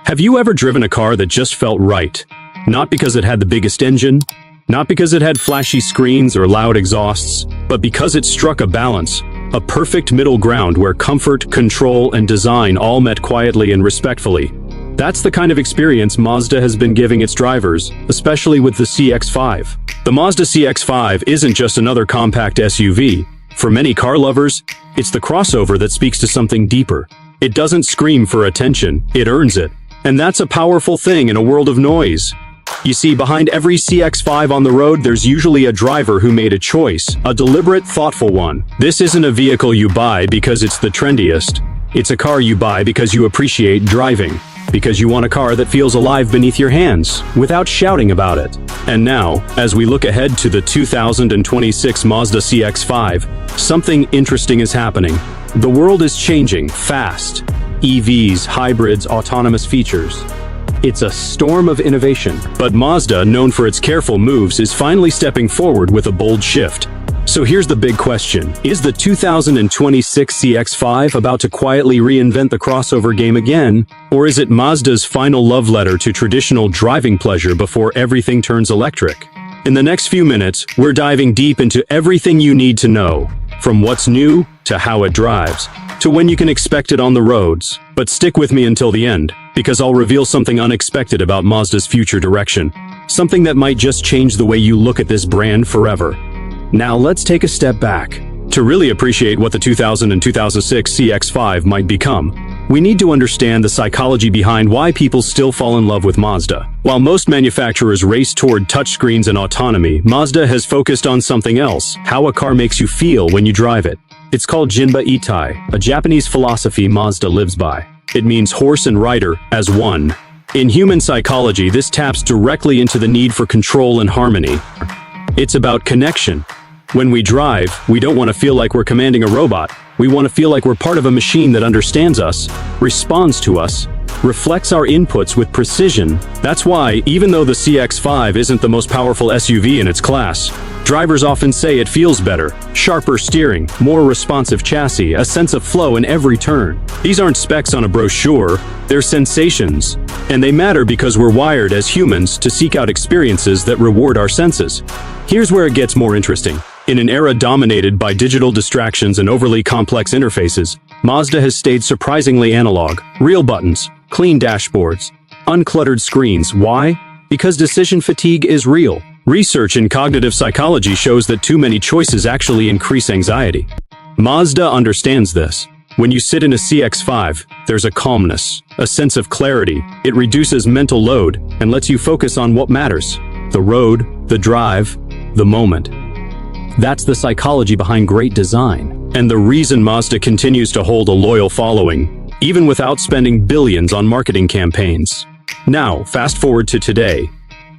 Have you ever driven a car that just felt right? Not because it had the biggest engine, not because it had flashy screens or loud exhausts, but because it struck a balance, a perfect middle ground where comfort, control, and design all met quietly and respectfully. That's the kind of experience Mazda has been giving its drivers, especially with the CX-5. The Mazda CX-5 isn't just another compact SUV. For many car lovers, it's the crossover that speaks to something deeper. It doesn't scream for attention, it earns it. And that's a powerful thing in a world of noise. You see, behind every CX-5 on the road, there's usually a driver who made a choice, a deliberate, thoughtful one. This isn't a vehicle you buy because it's the trendiest. It's a car you buy because you appreciate driving, because you want a car that feels alive beneath your hands, without shouting about it. And now, as we look ahead to the 2026 Mazda CX-5, something interesting is happening. The world is changing fast. EVs, hybrids, autonomous features. It's a storm of innovation. But Mazda, known for its careful moves, is finally stepping forward with a bold shift. So here's the big question. Is the 2026 CX-5 about to quietly reinvent the crossover game again? Or is it Mazda's final love letter to traditional driving pleasure before everything turns electric? In the next few minutes, we're diving deep into everything you need to know, from what's new to how it drives, to when you can expect it on the roads. But stick with me until the end, because I'll reveal something unexpected about Mazda's future direction. Something that might just change the way you look at this brand forever. Now let's take a step back. To really appreciate what the 2000 and 2006 CX-5 might become, we need to understand the psychology behind why people still fall in love with Mazda. While most manufacturers race toward touchscreens and autonomy, Mazda has focused on something else: how a car makes you feel when you drive it. It's called Jinba Itai, a Japanese philosophy Mazda lives by. It means horse and rider as one. In human psychology, this taps directly into the need for control and harmony. It's about connection. When we drive, we don't want to feel like we're commanding a robot. We want to feel like we're part of a machine that understands us, responds to us, reflects our inputs with precision. That's why, even though the CX-5 isn't the most powerful SUV in its class, drivers often say it feels better: sharper steering, more responsive chassis, a sense of flow in every turn. These aren't specs on a brochure, they're sensations. And they matter because we're wired as humans to seek out experiences that reward our senses. Here's where it gets more interesting. In an era dominated by digital distractions and overly complex interfaces, Mazda has stayed surprisingly analog. Real buttons, clean dashboards, uncluttered screens. Why? Because decision fatigue is real. Research in cognitive psychology shows that too many choices actually increase anxiety. Mazda understands this. When you sit in a CX-5, there's a calmness, a sense of clarity. It reduces mental load and lets you focus on what matters: the road, the drive, the moment. That's the psychology behind great design, and the reason Mazda continues to hold a loyal following, even without spending billions on marketing campaigns. Now, fast forward to today.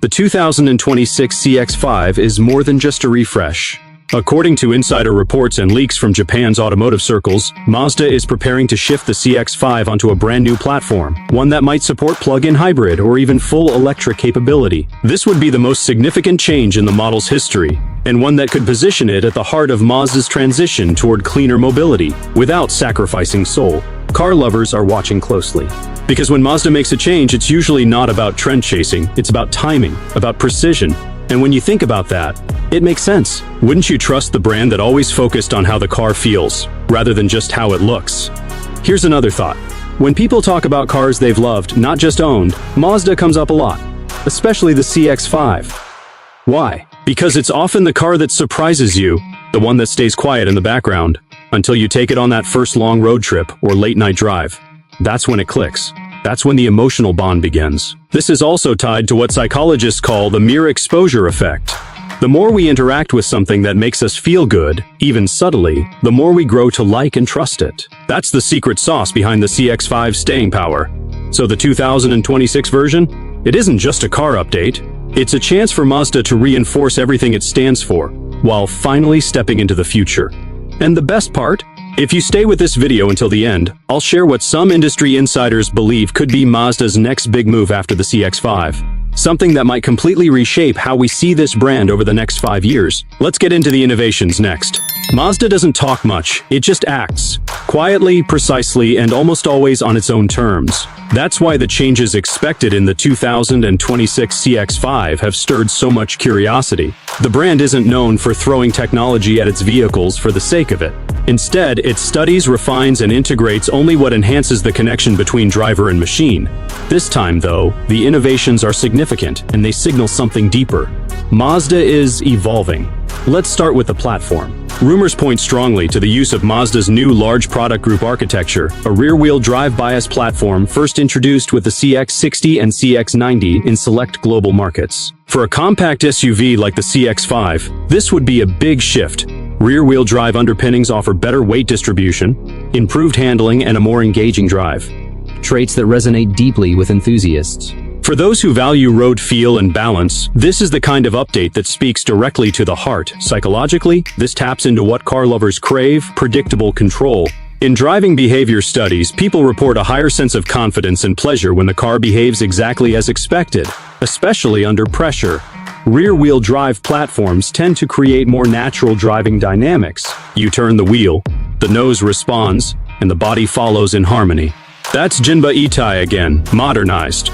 The 2026 CX-5 is more than just a refresh. According to insider reports and leaks from Japan's automotive circles, Mazda is preparing to shift the CX-5 onto a brand new platform, one that might support plug-in hybrid or even full electric capability. This would be the most significant change in the model's history, and one that could position it at the heart of Mazda's transition toward cleaner mobility, without sacrificing soul. Car lovers are watching closely. Because when Mazda makes a change, it's usually not about trend chasing, it's about timing, about precision. And when you think about that, it makes sense. Wouldn't you trust the brand that always focused on how the car feels, rather than just how it looks? Here's another thought. When people talk about cars they've loved, not just owned, Mazda comes up a lot, especially the CX-5. Why? Because it's often the car that surprises you, the one that stays quiet in the background, until you take it on that first long road trip or late-night drive. That's when it clicks. That's when the emotional bond begins. This is also tied to what psychologists call the mere exposure effect. The more we interact with something that makes us feel good, even subtly, the more we grow to like and trust it. That's the secret sauce behind the CX-5's staying power. So the 2026 version? It isn't just a car update. It's a chance for Mazda to reinforce everything it stands for, while finally stepping into the future. And the best part? If you stay with this video until the end, I'll share what some industry insiders believe could be Mazda's next big move after the CX-5. Something that might completely reshape how we see this brand over the next 5 years. Let's get into the innovations next. Mazda doesn't talk much, it just acts. Quietly, precisely, and almost always on its own terms. That's why the changes expected in the 2026 CX-5 have stirred so much curiosity. The brand isn't known for throwing technology at its vehicles for the sake of it. Instead, it studies, refines, and integrates only what enhances the connection between driver and machine. This time, though, the innovations are significant, and they signal something deeper. Mazda is evolving. Let's start with the platform. Rumors point strongly to the use of Mazda's new large product group architecture, a rear-wheel drive bias platform first introduced with the CX-60 and CX-90 in select global markets. For a compact SUV like the CX-5, this would be a big shift. Rear-wheel drive underpinnings offer better weight distribution, improved handling, and a more engaging drive. Traits that resonate deeply with enthusiasts. For those who value road feel and balance, this is the kind of update that speaks directly to the heart. Psychologically, this taps into what car lovers crave: predictable control. In driving behavior studies, people report a higher sense of confidence and pleasure when the car behaves exactly as expected, especially under pressure. Rear-wheel drive platforms tend to create more natural driving dynamics. You turn the wheel, the nose responds, and the body follows in harmony. That's Jinba Itai again, modernized.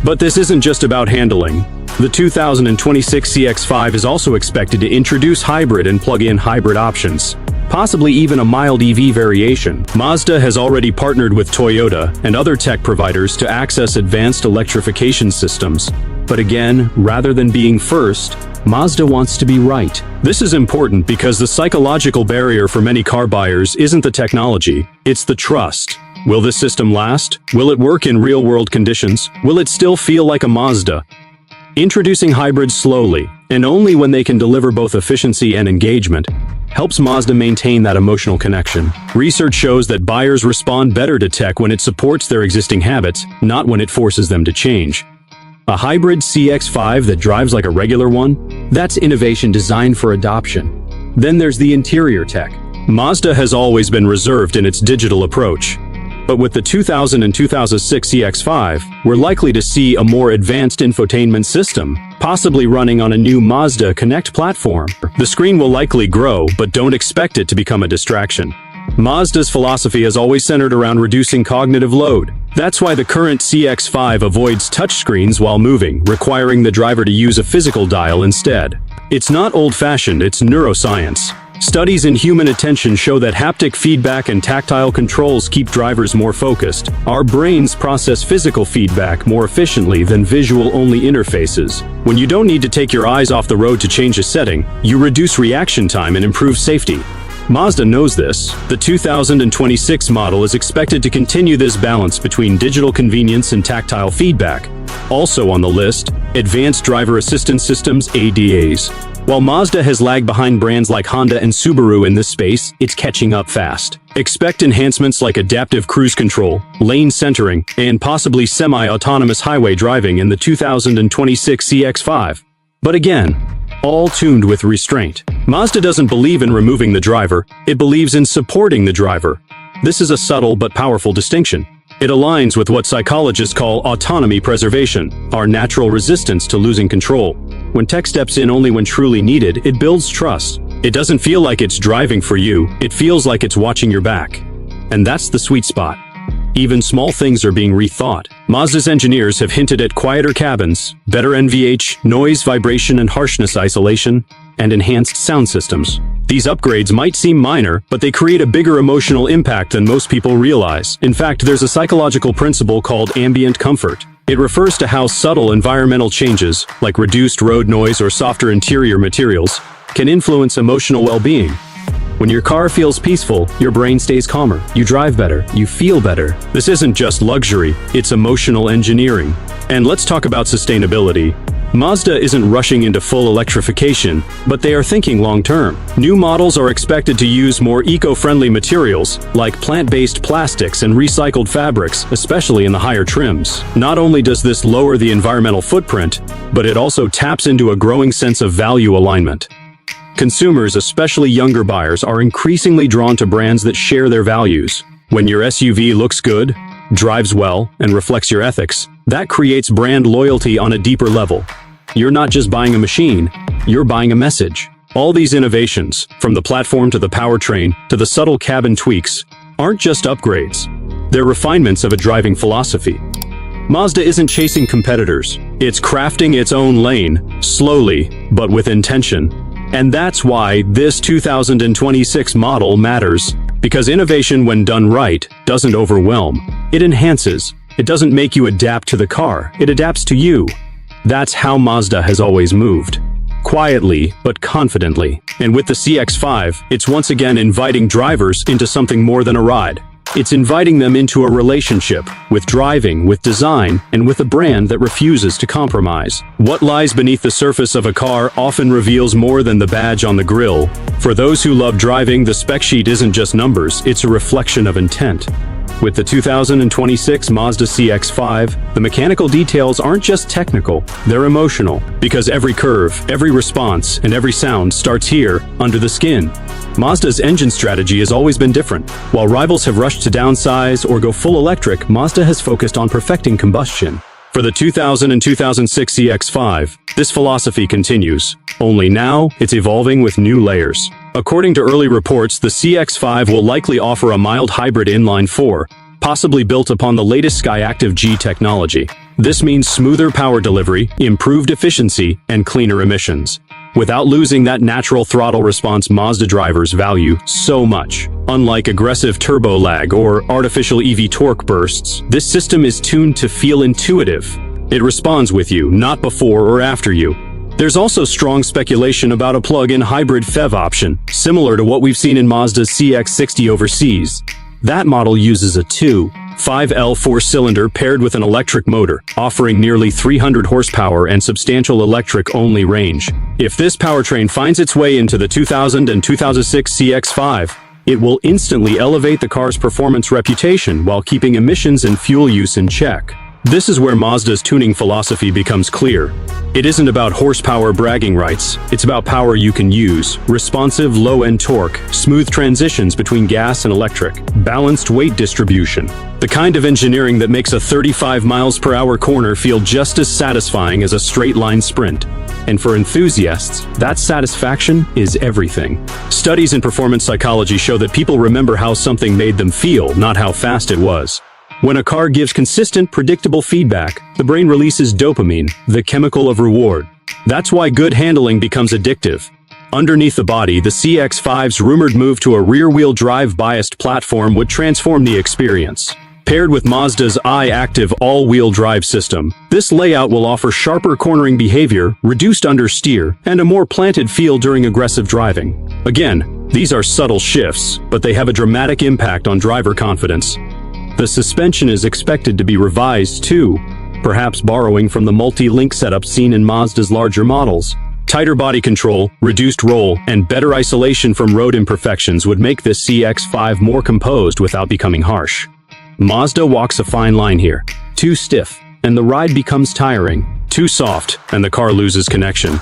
But this isn't just about handling. The 2026 CX-5 is also expected to introduce hybrid and plug-in hybrid options, possibly even a mild EV variation. Mazda has already partnered with Toyota and other tech providers to access advanced electrification systems. But again, rather than being first, Mazda wants to be right. This is important because the psychological barrier for many car buyers isn't the technology, it's the trust. Will this system last? Will it work in real-world conditions? Will it still feel like a Mazda? Introducing hybrids slowly, and only when they can deliver both efficiency and engagement, helps Mazda maintain that emotional connection. Research shows that buyers respond better to tech when it supports their existing habits, not when it forces them to change. A hybrid CX-5 that drives like a regular one? That's innovation designed for adoption. Then there's the interior tech. Mazda has always been reserved in its digital approach. But with the 2000 and 2006 CX-5, we're likely to see a more advanced infotainment system, possibly running on a new Mazda Connect platform. The screen will likely grow, but don't expect it to become a distraction. Mazda's philosophy has always centered around reducing cognitive load. That's why the current CX-5 avoids touchscreens while moving, requiring the driver to use a physical dial instead. It's not old-fashioned, it's neuroscience. Studies in human attention show that haptic feedback and tactile controls keep drivers more focused. Our brains process physical feedback more efficiently than visual-only interfaces. When you don't need to take your eyes off the road to change a setting, you reduce reaction time and improve safety. Mazda knows this. The 2026 model is expected to continue this balance between digital convenience and tactile feedback. Also on the list, Advanced Driver Assistance Systems (ADAs). While Mazda has lagged behind brands like Honda and Subaru in this space, it's catching up fast. Expect enhancements like adaptive cruise control, lane centering, and possibly semi-autonomous highway driving in the 2026 CX-5. But again, all tuned with restraint. Mazda doesn't believe in removing the driver, it believes in supporting the driver. This is a subtle but powerful distinction. It aligns with what psychologists call autonomy preservation, our natural resistance to losing control. When tech steps in only when truly needed, it builds trust. It doesn't feel like it's driving for you, it feels like it's watching your back. And that's the sweet spot. Even small things are being rethought. Mazda's engineers have hinted at quieter cabins, better NVH, noise, vibration, and harshness isolation, and enhanced sound systems. These upgrades might seem minor, but they create a bigger emotional impact than most people realize. In fact, there's a psychological principle called ambient comfort. It refers to how subtle environmental changes, like reduced road noise or softer interior materials, can influence emotional well-being. When your car feels peaceful, your brain stays calmer, you drive better, you feel better. This isn't just luxury, it's emotional engineering. And let's talk about sustainability. Mazda isn't rushing into full electrification, but they are thinking long-term. New models are expected to use more eco-friendly materials, like plant-based plastics and recycled fabrics, especially in the higher trims. Not only does this lower the environmental footprint, but it also taps into a growing sense of value alignment. Consumers, especially younger buyers, are increasingly drawn to brands that share their values. When your SUV looks good, drives well, and reflects your ethics, that creates brand loyalty on a deeper level. You're not just buying a machine, you're buying a message. All these innovations, from the platform to the powertrain to the subtle cabin tweaks, aren't just upgrades. They're refinements of a driving philosophy. Mazda isn't chasing competitors. It's crafting its own lane, slowly, but with intention. And that's why this 2026 model matters. Because innovation, when done right, doesn't overwhelm. It enhances. It doesn't make you adapt to the car. It adapts to you. That's how Mazda has always moved. Quietly, but confidently. And with the CX-5, it's once again inviting drivers into something more than a ride. It's inviting them into a relationship with driving, with design, and with a brand that refuses to compromise. What lies beneath the surface of a car often reveals more than the badge on the grille. For those who love driving, the spec sheet isn't just numbers, it's a reflection of intent. With the 2026 Mazda CX-5, the mechanical details aren't just technical, they're emotional. Because every curve, every response, and every sound starts here, under the skin. Mazda's engine strategy has always been different. While rivals have rushed to downsize or go full electric, Mazda has focused on perfecting combustion. For the 2000 and 2006 CX-5, this philosophy continues. Only now, it's evolving with new layers. According to early reports, the CX-5 will likely offer a mild hybrid inline-4, possibly built upon the latest Skyactiv G technology. This means smoother power delivery, improved efficiency, and cleaner emissions. Without losing that natural throttle response Mazda drivers value so much. Unlike aggressive turbo lag or artificial EV torque bursts, this system is tuned to feel intuitive. It responds with you, not before or after you. There's also strong speculation about a plug-in hybrid PHEV option, similar to what we've seen in Mazda's CX-60 overseas. That model uses a 2.5L four-cylinder paired with an electric motor, offering nearly 300 horsepower and substantial electric-only range. If this powertrain finds its way into the 2000 and 2006 CX-5, it will instantly elevate the car's performance reputation while keeping emissions and fuel use in check. This is where Mazda's tuning philosophy becomes clear. It isn't about horsepower bragging rights, it's about power you can use, responsive low-end torque, smooth transitions between gas and electric, balanced weight distribution. The kind of engineering that makes a 35 miles per hour corner feel just as satisfying as a straight-line sprint. And for enthusiasts, that satisfaction is everything. Studies in performance psychology show that people remember how something made them feel, not how fast it was. When a car gives consistent, predictable feedback, the brain releases dopamine, the chemical of reward. That's why good handling becomes addictive. Underneath the body, the CX-5's rumored move to a rear-wheel drive biased platform would transform the experience. Paired with Mazda's iActive all-wheel drive system, this layout will offer sharper cornering behavior, reduced understeer, and a more planted feel during aggressive driving. Again, these are subtle shifts, but they have a dramatic impact on driver confidence. The suspension is expected to be revised too, perhaps borrowing from the multi-link setup seen in Mazda's larger models. Tighter body control, reduced roll, and better isolation from road imperfections would make this CX-5 more composed without becoming harsh. Mazda walks a fine line here. Too stiff, and the ride becomes tiring. Too soft, and the car loses connection.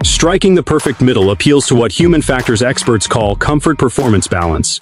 Striking the perfect middle appeals to what human factors experts call comfort-performance balance.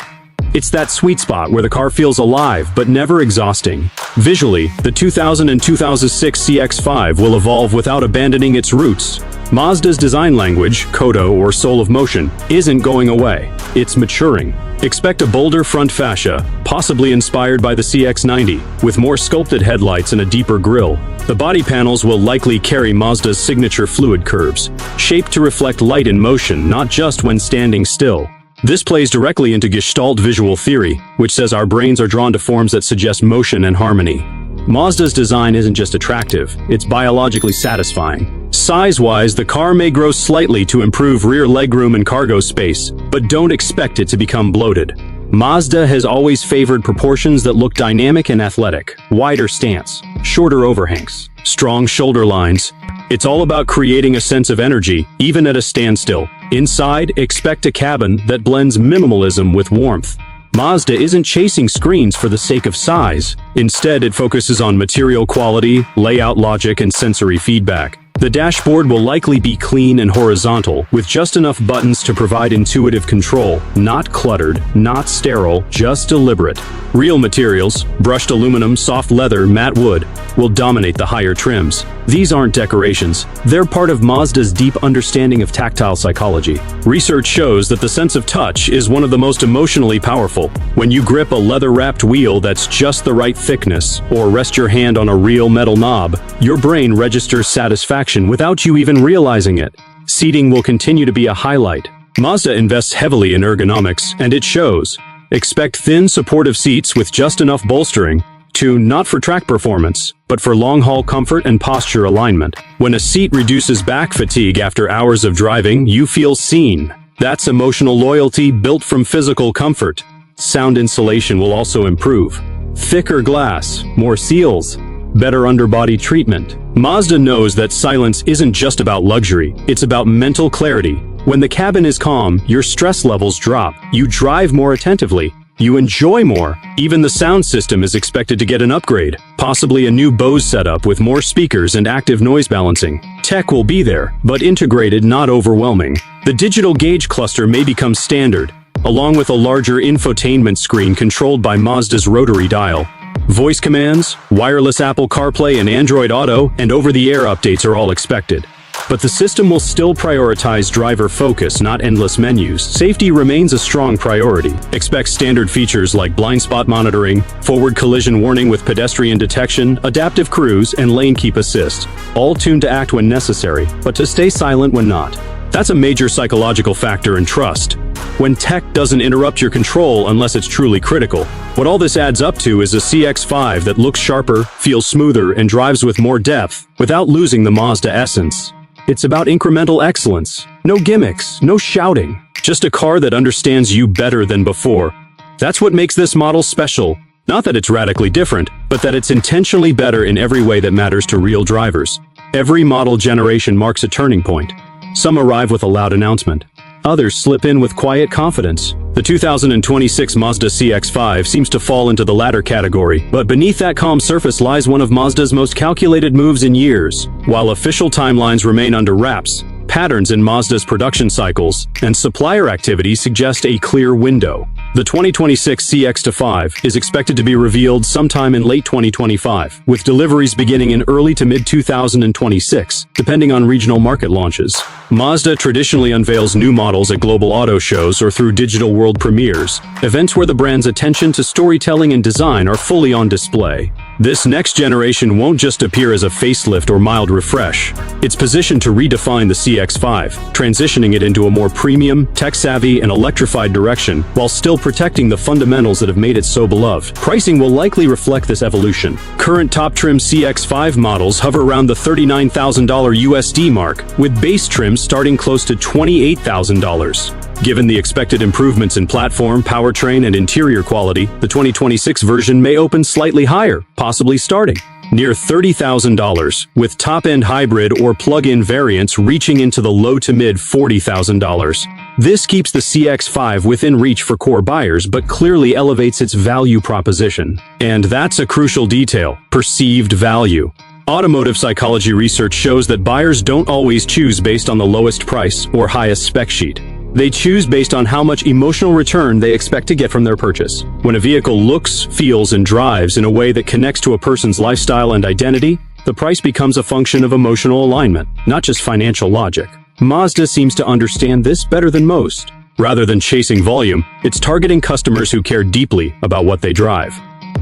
It's that sweet spot where the car feels alive but never exhausting. Visually, the 2000 and 2006 CX-5 will evolve without abandoning its roots. Mazda's design language, Kodo or soul of motion, isn't going away. It's maturing. Expect a bolder front fascia, possibly inspired by the CX-90, with more sculpted headlights and a deeper grille. The body panels will likely carry Mazda's signature fluid curves, shaped to reflect light in motion, not just when standing still. This plays directly into Gestalt visual theory, which says our brains are drawn to forms that suggest motion and harmony. Mazda's design isn't just attractive, it's biologically satisfying. Size-wise, the car may grow slightly to improve rear legroom and cargo space, but don't expect it to become bloated. Mazda has always favored proportions that look dynamic and athletic. Wider stance, shorter overhangs, strong shoulder lines. It's all about creating a sense of energy, even at a standstill. Inside, expect a cabin that blends minimalism with warmth. Mazda isn't chasing screens for the sake of size. Instead, it focuses on material quality, layout logic, and sensory feedback. The dashboard will likely be clean and horizontal, with just enough buttons to provide intuitive control. Not cluttered, not sterile, just deliberate. Real materials, brushed aluminum, soft leather, matte wood, will dominate the higher trims. These aren't decorations. They're part of Mazda's deep understanding of tactile psychology. Research shows that the sense of touch is one of the most emotionally powerful. When you grip a leather-wrapped wheel that's just the right thickness, or rest your hand on a real metal knob, your brain registers satisfaction without you even realizing it. Seating will continue to be a highlight. Mazda invests heavily in ergonomics, and it shows. Expect thin, supportive seats with just enough bolstering, tuned not for track performance, but for long-haul comfort and posture alignment. When a seat reduces back fatigue after hours of driving, you feel seen. That's emotional loyalty built from physical comfort. Sound insulation will also improve. Thicker glass, more seals, better underbody treatment. Mazda knows that silence isn't just about luxury, it's about mental clarity. When the cabin is calm, your stress levels drop. You drive more attentively. You enjoy more. Even the sound system is expected to get an upgrade, possibly a new Bose setup with more speakers and active noise balancing. Tech will be there, but integrated, not overwhelming. The digital gauge cluster may become standard, along with a larger infotainment screen controlled by Mazda's rotary dial. Voice commands, wireless Apple CarPlay and Android Auto, and over-the-air updates are all expected. But the system will still prioritize driver focus, not endless menus. Safety remains a strong priority. Expect standard features like blind spot monitoring, forward collision warning with pedestrian detection, adaptive cruise, and lane keep assist, all tuned to act when necessary, but to stay silent when not. That's a major psychological factor in trust. When tech doesn't interrupt your control unless it's truly critical. What all this adds up to is a CX-5 that looks sharper, feels smoother, and drives with more depth, without losing the Mazda essence. It's about incremental excellence. No gimmicks, no shouting. Just a car that understands you better than before. That's what makes this model special. Not that it's radically different, but that it's intentionally better in every way that matters to real drivers. Every model generation marks a turning point. Some arrive with a loud announcement. Others slip in with quiet confidence. The 2026 Mazda CX-5 seems to fall into the latter category, but beneath that calm surface lies one of Mazda's most calculated moves in years. While official timelines remain under wraps, patterns in Mazda's production cycles and supplier activity suggest a clear window. The 2026 CX-5 is expected to be revealed sometime in late 2025, with deliveries beginning in early to mid-2026, depending on regional market launches. Mazda traditionally unveils new models at global auto shows or through digital world premieres, events where the brand's attention to storytelling and design are fully on display. This next generation won't just appear as a facelift or mild refresh. It's positioned to redefine the CX-5, transitioning it into a more premium, tech-savvy, and electrified direction, while still protecting the fundamentals that have made it so beloved. Pricing will likely reflect this evolution. Current top-trim CX-5 models hover around the $39,000 USD mark, with base trims starting close to $28,000. Given the expected improvements in platform, powertrain, and interior quality, the 2026 version may open slightly higher, possibly starting near $30,000, with top-end hybrid or plug-in variants reaching into the low to mid $40,000. This keeps the CX-5 within reach for core buyers, but clearly elevates its value proposition. And that's a crucial detail: perceived value. Automotive psychology research shows that buyers don't always choose based on the lowest price or highest spec sheet. They choose based on how much emotional return they expect to get from their purchase. When a vehicle looks, feels, and drives in a way that connects to a person's lifestyle and identity, the price becomes a function of emotional alignment, not just financial logic. Mazda seems to understand this better than most. Rather than chasing volume, it's targeting customers who care deeply about what they drive.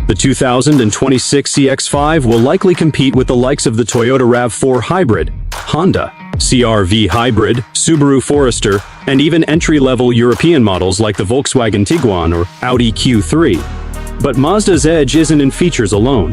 The 2026 CX-5 will likely compete with the likes of the Toyota RAV4 Hybrid, Honda CR-V Hybrid, Subaru Forester, and even entry-level European models like the Volkswagen Tiguan or Audi Q3. But Mazda's edge isn't in features alone.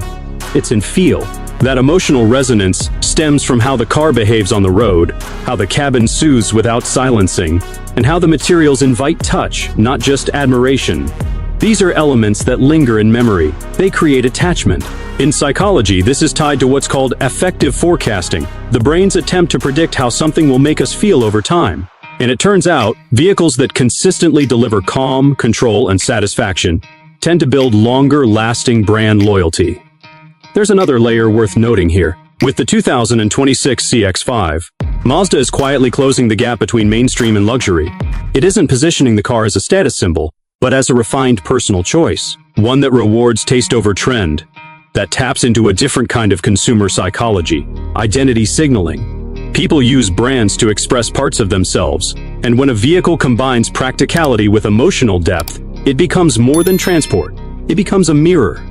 It's in feel. That emotional resonance stems from how the car behaves on the road, how the cabin soothes without silencing, and how the materials invite touch, not just admiration. These are elements that linger in memory. They create attachment. In psychology, this is tied to what's called affective forecasting, the brain's attempt to predict how something will make us feel over time. And it turns out, vehicles that consistently deliver calm, control, and satisfaction tend to build longer-lasting brand loyalty. There's another layer worth noting here. With the 2026 CX-5, Mazda is quietly closing the gap between mainstream and luxury. It isn't positioning the car as a status symbol, but as a refined personal choice, one that rewards taste over trend, that taps into a different kind of consumer psychology, identity signaling. People use brands to express parts of themselves, and when a vehicle combines practicality with emotional depth, it becomes more than transport. It becomes a mirror.